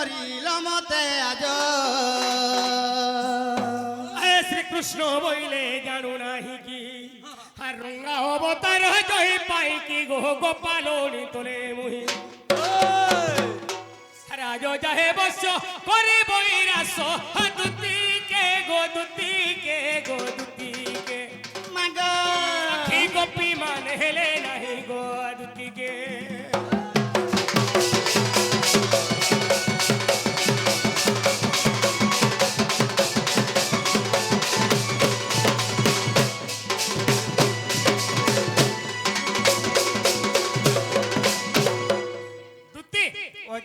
মরিল মতে আজ শ্রীকৃষ্ণ বইলে জানু নাহি কি আর রঙ্গা অবতার জয় পাই কি গো গোপালনি তোলে মুহি রাজ যাহে বস করে বৈরাস দুতিকে গো দুতিকে গো দুতিকে মাগ কি গোপী মান হেলে নাহি গো দুতিকে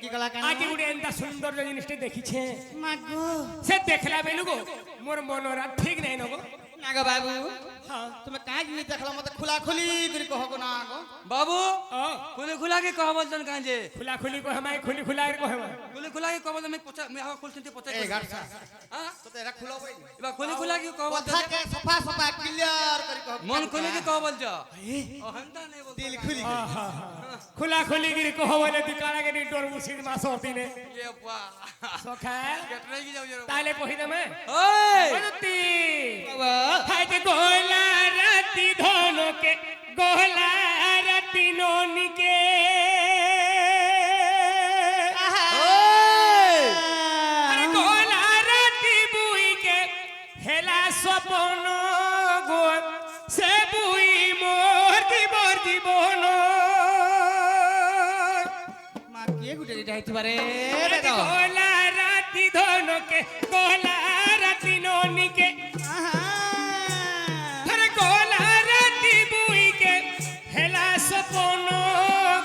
কি গলা কেন আজ গুড়ে এন্তা সুন্দর জিনিসটি দেখিছে মাগ সে দেখলা বেলু গো মোর মনরা ঠিক নাই নগো নাগ বাবু হ্যাঁ তুমি কাজ নি দেখলা মতে খোলা খুলি করে কহগো না গো बाबू ও खुले खुला के कह बोलतन कांजे खुला खुली को हमाय खुली खुला को हमाय खुले खुला के कह बोलतन मैं पोछा मैं हवा खोल सुनते पोछा এই গাড়ছা हां তো এরা খুলো বই बा खुले खुला के कह কথা बोलतन কে সফা সফা ক্লিয়ার করে কহ मन खोले के कह बोल जा ओ हंता नहीं बोल দিল খুলি खुला खुली गिरी को हवाले दिकारा के डोर मुसिद मास होती ने ये बा सोखा केटरे की जाऊ जरा ताले कहि दे मैं ओए बनती বাবা हाय के गोला राती धोनो के गोला राती नोनी के ओए अरे गोला राती बुई के हेला सपन गो से बुई मोर জীবন মা কে গুটে দিতে হইতে পারে আরে বেটা গোলা রাতি ধনকে গোলা রাতি ননিকে আরে গোলা রাতি বুইকে হেলা সপন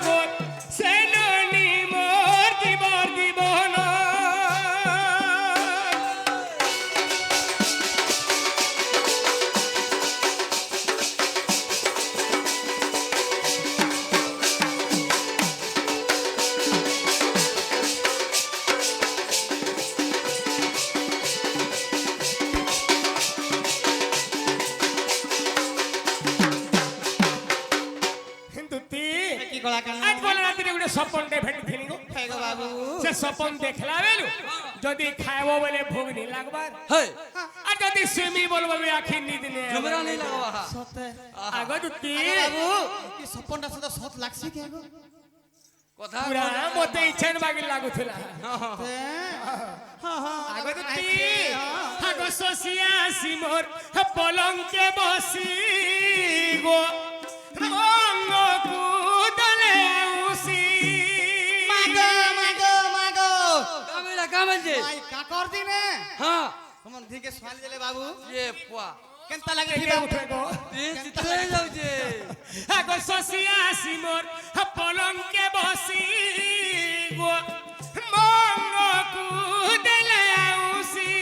গো সে ননি মোর জীবন হিন্দুতি কি গলা কেন আজ গোলা রাতিরে গুটে সপনটে ভেটিছিলি গো হে গো বাবু সে সপন দেখলা বেলু যদি খাইব বলে ভোগ নি লাগবার हे আর যদি সুমি বলবো আমি আখি নিদ নে जुमरा नहीं लगावा हां সতে আগো দুতি বাবু কি সপনটা সদা সত লাগছে কে গো কথা পুরা মতে ইচ্ছান বাগি লাগুଥିଲା হ্যাঁ হ্যাঁ আগো দুতি আগো সসিয়া সিমোর পলংকে বসি গো মঙ্গ কুদলে উসি মাগো মাগো মাগো का बोल जे ভাই কাকর দিনে हां তোমার দিকে সোয়াল দিলে বাবু ये पुआ কেনতা লাগে কে দিবা উঠে গো तीन चितले जाऊ जे আগো সসিয়া সিমোর পলংকে বসি গো মঙ্গ কুদলে উসি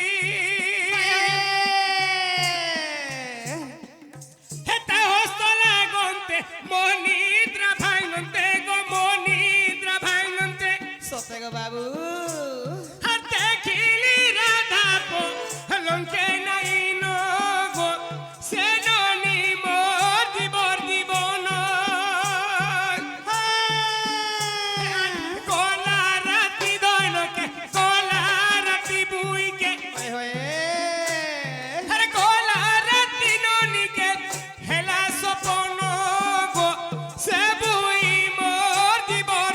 হেতা হস্তলা গন্তে মনিদ্রা ভাঙন্তে গো মনিদ্রা ভাঙন্তে সতে গো বাবু আর দেখিলি রাধা লঙ্কে নাই নো গো সে ননি মোর জীবন গোলা রাতি দনকে গোলা রাতি বুইকে হয়ে হয়ে আরে গোলা রাতি ননিকে হেলা সপন গো সে বুই মোর জীবন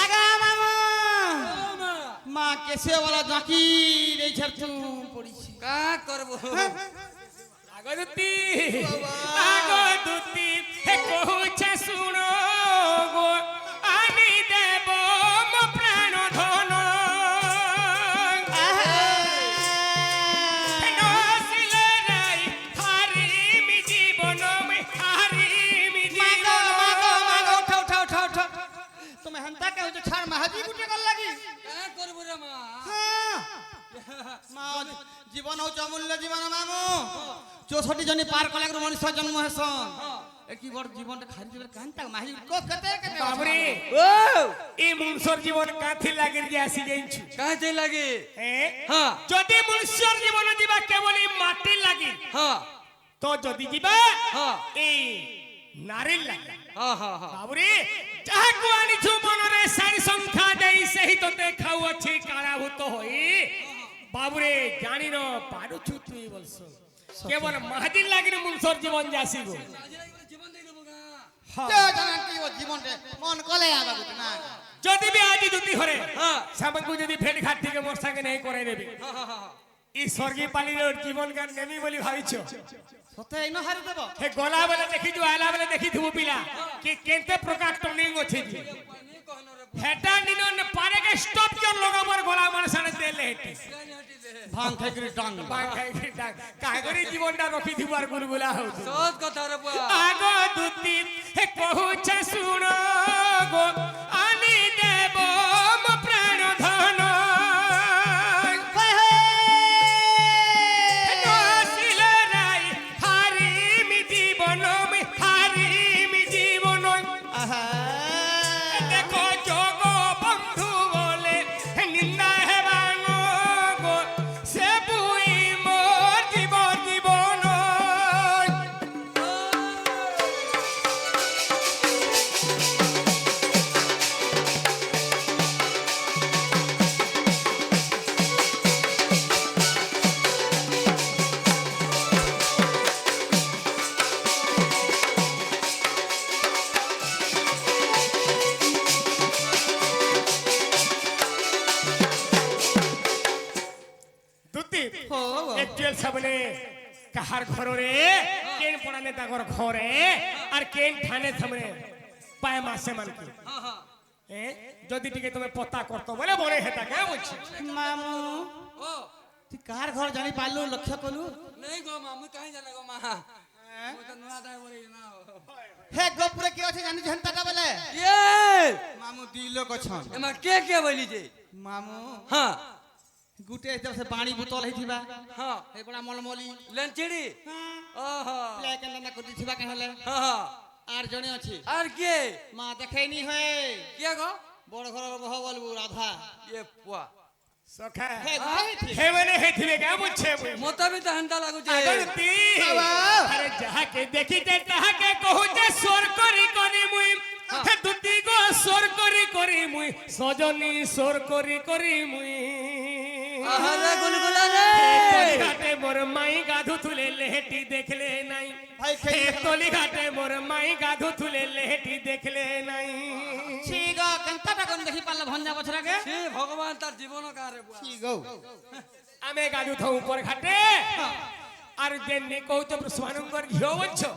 আগা মামা মা কেসে वाला জাকি রে ঝরছু পড়িছি का करबो আগদুতি আগদুতি হে কহুছে শুনো গো আনি দেব মো প্রাণ ধন নসিলে রাই হারিমি জীবন মে হচ্ছে ছাড় মাহাজি গুটে কর লাগি কাঁ করব রে মা হ্যাঁ মা জীবন হচ্ছে অমূল্য জীবন মামু 64 জনী পার কলে মনুষ্য জন্ম হেসন এ কি বড় জীবনটা খালি দিবে কান্তা মাহাজি কো কেতে কেতে বাবরে ও এই মনুষ্যর জীবন কাথি লাগি যে আসি যাইছু কাঁতে লাগে হ্যাঁ হ্যাঁ যদি মনুষ্যর জীবন দিবা কেবল এই মাটি লাগি হ্যাঁ তো যদি দিবা হ্যাঁ এই নারীর লাগি হ্যাঁ হ্যাঁ হ্যাঁ বাবরে যাহাকু আনিছু মনরে সারি সংখ্যা দেই সেই তোতে খাউ ଅଛି কারাভূত হই বাবরে জানি ন পারুছু তুই বলছ কেবল মাহাদির লাগির মনুষ্যর জীবন যাসিব জীবন দেই দেব গা কে জানা কি ও জীবনটা মন কলে আবা গুটে না যদি বি আজি দুটি হরে হ্যাঁ সামকু যদি ফেট ঘাট থেকে মোর সঙ্গে নেই করে দেবে হ্যাঁ হ্যাঁ ই স্বর্গী পালির জীবন গান নেমি বলি ভাবিছ সতে ইনো হারি দেব হে গলা বেলে দেখিছু আলা বেলে দেখিথিবু পিলা কি কেতে প্রকার টর্নিং আছে জি পানি কহন রে হেটা নিন পারে কে স্টপ জন লগাবার গলা মানে সানে দেলে হেটি পানি হটি দে ভাং খাইকরি টাং কাগরি জীবনটা রখি দিবার গুলগুলা হচ্ছে সৎ কথা রে বুয়া আগ দুতি হে কহুছে শুণ গো আনি দেব মো প্রাণ ধন নসিলে রাই হারিমি জীবন হারিমি জীবন আহা দেখো যোগ বন্ধু বলে নিন্দা হেবান গো সে বুই মোর জীবন জীবন দুতি হো একচুয়াল সাবনে কাহার ঘরে কেন পড়ানে তাগর ঘরে আর কেন ঠানে সামনে পায় মাসে মানকি হ্যাঁ হ্যাঁ এ যদি টিকে তুমি পতা করতো বলে বলে হেতা কে বলছি মামু ও তুই কার ঘর জানি পারলু লক্ষ্য করলু নেই গো মা মুই কাই জানা গো মা মুই তো নয়া দাই বলি না হে গোপুরে কি আছে জানি ঝন্তাটা বেলে এ মামু দুই লোক অছন এমা কে বলি যে মামু হ্যাঁ গুটে সে পানি বোতল হইছিবা হ্যাঁ হে বড়া মলমলি লেঞ্চিড়ি ওহো প্লে কেন করছিবা কে হলে হ্যাঁ হ্যাঁ আর জনে আছে আর কে মা দেখাইনি হে কে গো বড় ঘর বহ বলবু রাধা এ পুয়া সখা হে গুটে হে মানে হে থিবে কে বলছে মতো भी तो हंता लागू छे আগরতি বাবা। আরে যাহাকে দেখিতে তাহাকে কহুছে সোর করি করি মুই হে দুটি গো সোর করি মুই সজনী সোর করি মুই আহারে গুলগুলা রে ঘাটে মোর মাই গাধু তুলে লেহেটি দেখলে নাই ভাই হে খেয়ে তলি ঘাটে মোর মাই গাধু তুলে লেহেটি দেখলে নাই ঠিক কেনটা কোন দেখি পারলে ভঞ্জা বছর আগে ছি ভগবান তার জীবন কারে বুয়া ঠিক গো আমি গাধু থাও উপর ঘাটে আর যেনে কৌতো সুমানঙ্গর ঘিও বলছো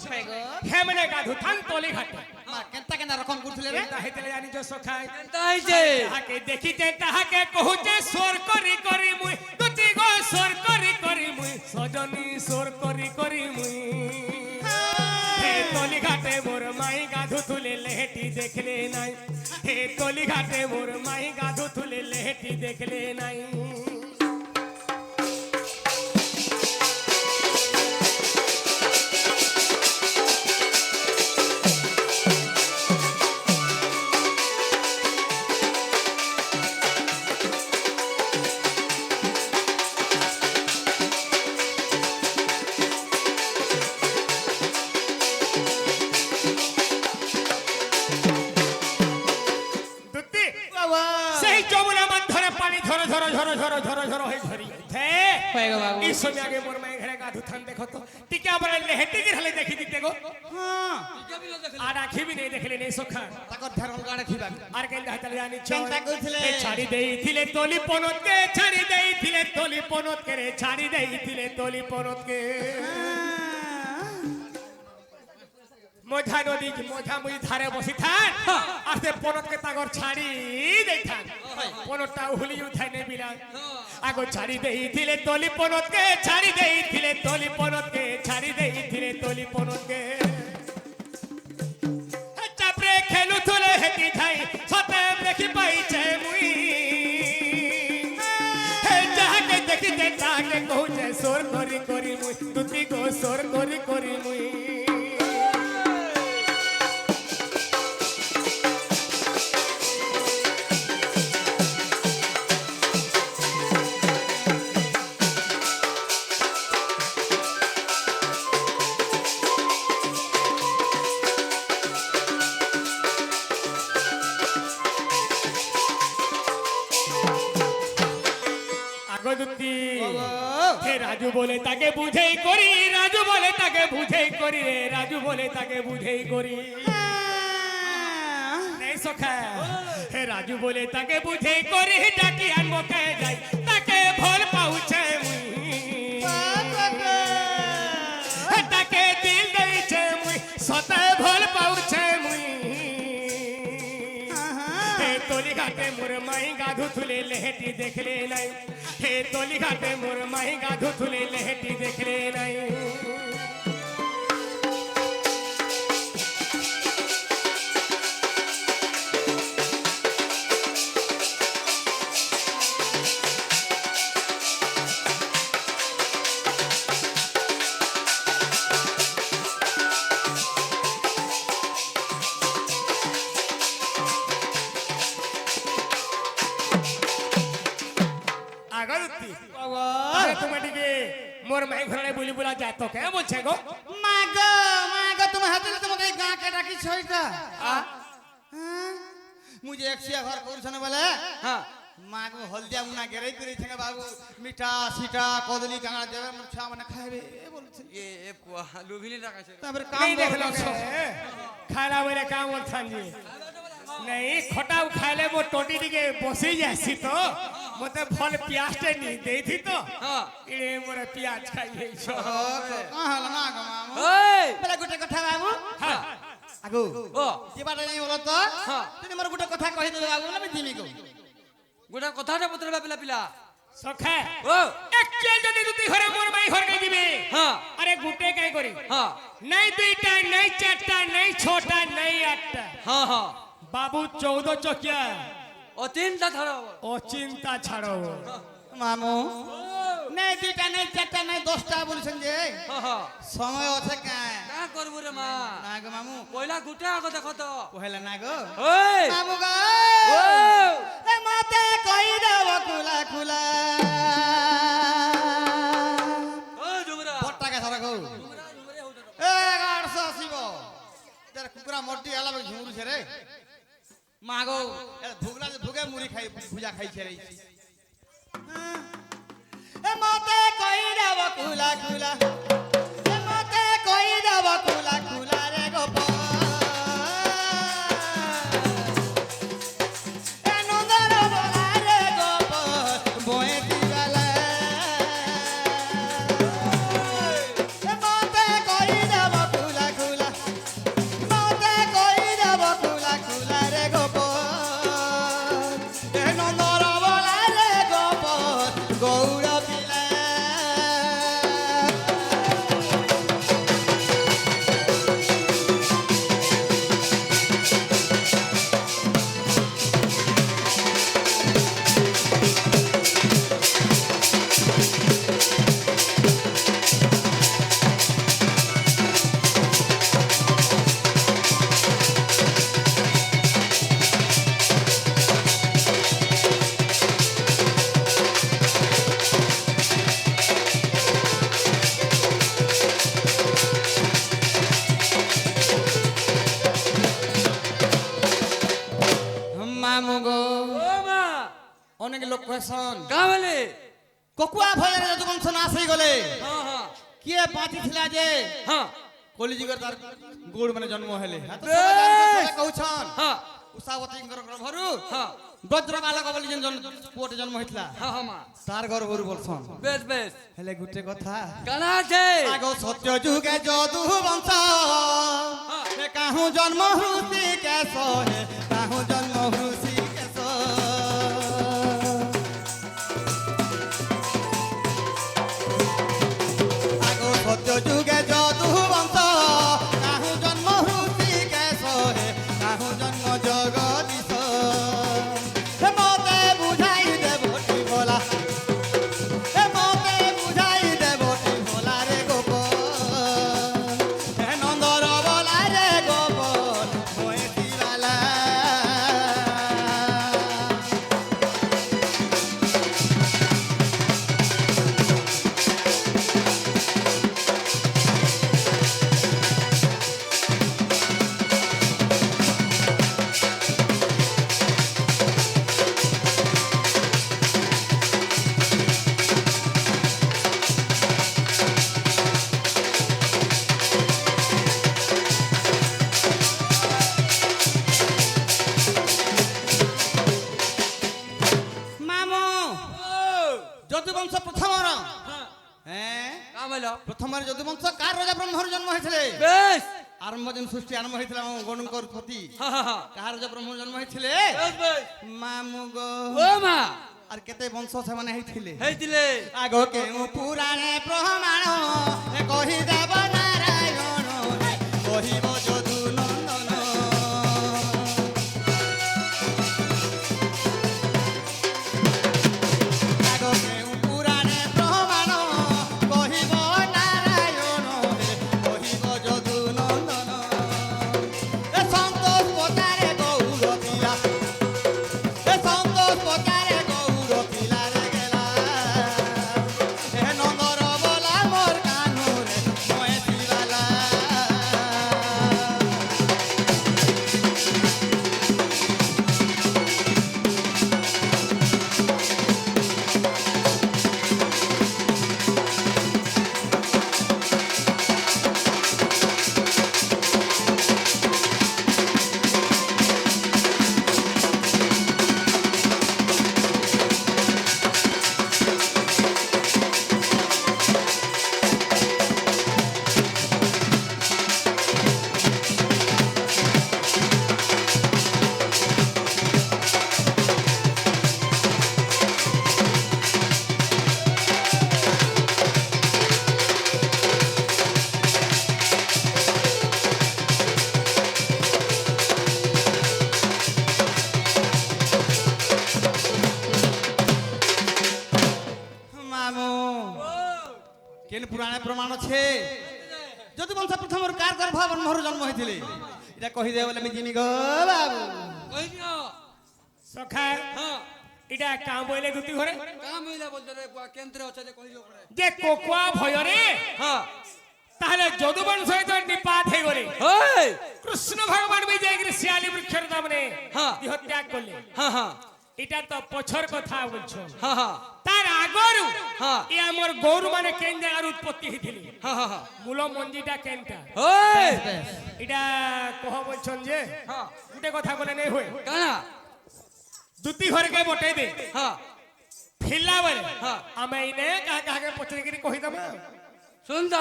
হে মানে গাধু থান তলি ঘাটে মা কেনটা কেন রকম করছিলে রে তাহিতলে জানিছো সখাই তাইছে তাহাকে দেখিতে তাহাকে কহুছে সোর করি মুই দুটি গো সোর করি মুই সজনী সোর করি মুই হে তলি ঘাটে মোর মাই গাধু তুলে লেহেটি দেখলে নাই হে তলি ঘাটে মোর মাই গাধু তুলে লেহেটি দেখলে নাই দুটি বাবা সেই যমুনা মধ্যরে পানি ঝর হয়ে ঝরি যাইছে হয়ে গো বাবু এই সময় আগে মোর মাই ঘরে গাধু থান দেখো তো টিকে আবার লেহেটি গিরলে দেখি দিতে গো হ্যাঁ কে বিলো দেখলি আর আখিবি নেই দেখলে নেই সখা তাকর ধারণ গাড়ে থিবা আর কেন হাতলে জানি কেনটা কইছিলে? ছাড়ি দেইছিলে তলি পনতকে ছাড়ি দেইছিলে তলি পনতকে রে ছাড়ি দেইছিলে তলি পনতকে মধা নদী মধা মুই ধারে বসি থান আর সে পনতকে তাগর ছাড়ি দেই থান পনতটা হুলি উঠাই নে বিলা আগো ছাড়ি দেইছিলে তলি পনতকে ছাড়ি দেইছিলে তলি পনতকে ছাড়ি দেইছিলে তলি পনতকে চাপরে খেলুথুলে লেহেটি ধাই সতে দেখি পাইছে মুই হে যাহাকে দেখিতে তাহাকে কহুছে সোর করি করি মুই তুতি গো সোর করি করি মুই আগদুতি হে রাজু বলে তাকে বুঝেই করি রাজু বলে তাকে বুঝেই করি রে রাজু বলে তাকে বুঝেই করি নেই সখা হে রাজু বলে তাকে বুঝেই করি ডাকি আর মকে যাই তাকে ভুল পাউছে মুই হে তাকে দিল দেইছে মুই সতে ভুল পাউছে মুই হে তোলি ঘাটে মোর মাই গাধু থুলে লেহেটি দেখলে নাই হে তোলি ঘাটে মোর মাই গাধু থুলে লেহেটি দেখলে নাই আগরতি আরে তুমি দিকে মোর মাই ঘরে বলি বলা যা তো কে বলছে গো মাগো তুমি হাতে তোমাকে গাঁ কে ডাকি ছইটা মুঝে একশিয়া ঘর করছনে বলে হ্যাঁ মাগো হলদিয়া মুনা গেরাই করেছে বাবু মিঠা সিটা কদলি কাঁড়া দেবে মোর ছা মানে খাইবে বলছে এ কুয়া লুভিলি টাকাছে তারপরে কাম नहीं देख लो দেখলো खाला मेरे काम और थांजी नहीं खटाऊ खाले मो टोटी दिके बसी जासी तो मते फल प्याज टे नहीं देई थी तो হ্যাঁ इने मोर प्याज खाई है छो কাহাল মাগো মামু এই বলে গুটে কথা বাবু हां আগো ও যেবারে নাই বলো তো হ্যাঁ। তুমি মোর গুটে কথা কই দেবে বাবু না আমি দিমি গো গোটা কথাটা বতরবা পিলা পিলা सखा ও एक्चुअल जदी दुती घरे मोर माई घर के दिबे হ্যাঁ अरे गुटे काई करी হ্যাঁ नहीं दुईटा नहीं चारटा नहीं छोटा नहीं आठटा হ্যাঁ হ্যাঁ बाबू 14 चकिया ও তিনটা ধরো ओ चिंता छाड़ो মামু নাই দুইটা নাই চারটা নাই 10টা বলছেন যে হ্যাঁ হ্যাঁ সময় আছে কায় না করবো রে মা না গো মামু পয়লা গুটা আগো দেখো তো কহেলা না গো ওই মামু গো ও এ মতে কই দাও কুলা কুলা ও জুমরা পট্টা কে সারা গো জুমরা জুমরে হউতো এ 1180 তার কুকুরা মর্টি আলাবে ঝুমুরছে রে মা গো এ ভুগলা যে ভুগে মুড়ি খাই ভুজা খাইছে রে এ মতে কই দাও কুলা কুলা এ মতে কই দাও কুলা কুলা রে গোপ এ নন্দর বলা রে গোপ বয়ে দিগালা এ মতে কই দাও কুলা কুলা মতে কই দাও কুলা কুলা রে গোপ এ নন্দর বলা রে গোপ গৌর পিলা মামু গো ও মা অনেক লোক কয়েছন কা বলে ককুয়া ভয়ের যদুবংশ নাশ হয়ে গলে হ্যাঁ হ্যাঁ কিয়ে পাঁচি ছিলা যে হ্যাঁ কলিযুগের তার গোড় মানে জন্ম হেলে বেশ। কହୁছন হ্যাঁ উষাবতীঙ্কর গর্ভরু হ্যাঁ বজ্র বালক বলি যেন পুଅଟେ জন্ম হইতলা হ্যাঁ হ্যাঁ মা তার গর্ভরু বলছন বেশ বেশ হেলে গুটে কথা কানা আছে আগ সত্য যুগে যদু বংশ হে কাহু জন্ম হৃষি কেশ হে কাহু জন্ম হৃষি কেশ আগ সত্য যুগে যদু বংশ কাহু জন্ম হৃষি কেশ হে কাহু জন্ম জগ যদুবংশ প্রথমর হ্যাঁ হ্যাঁ কাম হলো প্রথমর যদুবংশ কার রাজা ব্রহ্মর জন্ম হয়েছিল বেশ আরম্ভ যেন সৃষ্টি আরম্ভ হয়েছিল আমার গণকর পতি হ্যাঁ হ্যাঁ হ্যাঁ কার রাজা ব্রহ্মর জন্ম হয়েছিল বেশ বেশ মামু গো ও মা আর কেতে বংশ সেমানে হয়েছিল ହେଇଥିଲେ আগ কেউ পুরাণে প্রমাণ কহি দেব নারায়ণ কহিব যদু নন্দন আগ কেউ পুরাণে প্রমাণ কহিব নারায়ণ কহিব যদু নন্দন এ সন্তোষ পচারে গৌর তিলা এ সন্তোষ পচারে গৌর তিলারে গেলা এ নন্দর বলা মোর কানুরে ময়ে শিবালা মামু কেন পুরাণে প্রমাণ আছে যদি বংশ প্রথমর কার গর্ভ ব্রহ্মর জন্ম হয়েছিল এটা কহি দে বলে আমি জিমি গো বাবু କହିଦିଅ সখা ହଁ এটা কাম বইলে দুটি ঘরে କାମ ହେଇଲା ବୋଲତେ ରେ କେନ୍ଦ୍ର ଅଛ ଯେ କହିଦିଅ ପଡେ যে কোকুয়া ভয়রে ହଁ তাহলে যদুবংশ সহিত নিপাত হয়ে গলে হেই কৃষ্ণ ভগবান বি যাই শিয়ালি বৃক্ষর দামনে হ্যাঁ। দেহত্যাগ করলে ହଁ ହଁ এটা তো পছর কথা বলছো ହଁ ହଁ তার আগরু হ্যাঁ। এ আমার গৌর মানে কেন জায়গার উৎপত্তি হইছিল ହଁ ହଁ ହଁ মূল মঞ্জিটা কেনটা হেই এটা কহ বলছন যে ହଁ গোটে কথা বলে নেই হই କାଣା দুটি ঘরকে বটাই দে ହଁ ফিরলা বলে হ্যাঁ। আমি ইনে কাহা কাহাকে পচরিকি কহি দমা ଶୁଣି ତ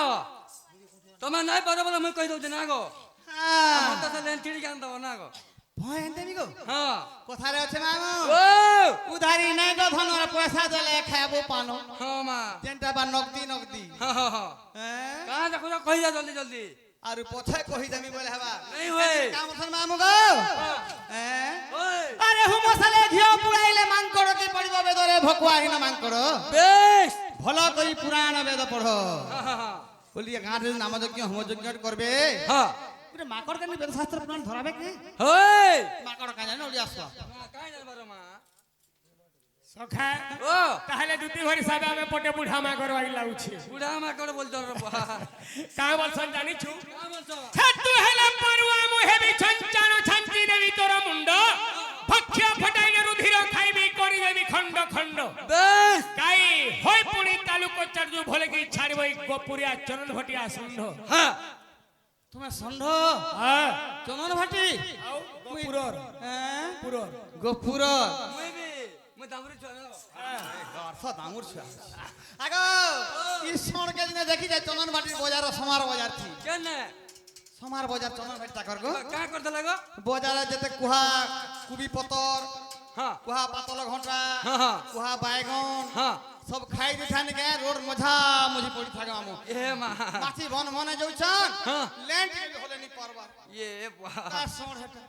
ତମେ ନାଇଁ ପାର ବୋଲେ ମୁଇଁ କହିଦଉଛି ନା ଗো ଆମର ତ ସେ ଲେନ୍ ଚିଡ଼ି କାନ୍ ଦବ ନା ଗো ভয় দেবি গো ହଁ কথারে আছে মামু ও উধারি নাই গো ধনর পয়সা দেলে খাবো পান ହଁ মা যেনটা বা নগদি নগদি ହଁ ହଁ ହଁ হ্যাঁ କାଣା ଦେଖୁଛ କହିଯା ଜଲ୍ଦି ଜଲ୍ଦି আর পছে কহি দেমি বলে হবা ନାଇଁ ହୁଏ কাম করছেন মামু গো হ্যাঁ ওই আরে হুমসালে ঘিও পুরাইলে মাংকড় কি পড়িব বেদরে ভকুয়াহীন মাংকড় বেশ ভাল করি পুরাণ বেদ পড় ହଁ ହଁ ହଁ বলি গাঁটে নাম যজ্ঞ হোম যজ্ঞ করবে ହଁ ଗୋଟେ ମାକଡ଼ କେମିତି ବେଦଶାସ୍ତ୍ର ପୁରାଣ ଧରାବେ କି হেই ମାକଡ଼ କାଁ ଜାଣି ଓଡ଼ି ଆସ କାଇଁ ଜାଣିବାର ମା সখা ও তাহলে দুটি ঘর হিসাবে আমি পটে বুঢ়া মা করবাই লাগুছি বুড়া মা কড় বলতো রে বাবা কা বলছন জানিছু কাম বলছ ছাতু হেলা পরুয়া মুহে বি ছঞ্চাণ ছাঞ্চি দেবি তোর মুন্ড ভক্ষ ফটাইলে রুধির খাইবি করি দেবি খণ্ড খণ্ড বেশ কাই হই পুনি তালুক চার্জু ভলে কি ছাড়বই গোপুরিয়া চরণ ভটিয়া ষণ্ড হ্যাঁ তুমি ষণ্ড হ্যাঁ চন্দন ভাটি আও গোপুরর হ্যাঁ পুরর গোপুর মুই বি মুই দামরি ছুয়া না অর্থ দামুর ছুয়া আগ ঈশ্বরকে দিনে দেখি যায় চন্দন ভাটির বাজার সমার বাজার থি কেনে সমার বাজার চন্দন ভাটি তাকর গো কা করতে লাগো বাজারে যেতে কুহা কুবি পতর হ্যাঁ কুহা পাতল ঘন্টা হ্যাঁ হ্যাঁ কুহা বাইগন হ্যাঁ সব খাই দিথান কে রোড মঝা মুঝি পড়ি থাকে আমু এ মা মাছি বন মনে যাউছন হ্যাঁ। ল্যান্ড হলে নি পারবার এ বাবা তা সোড় হেটা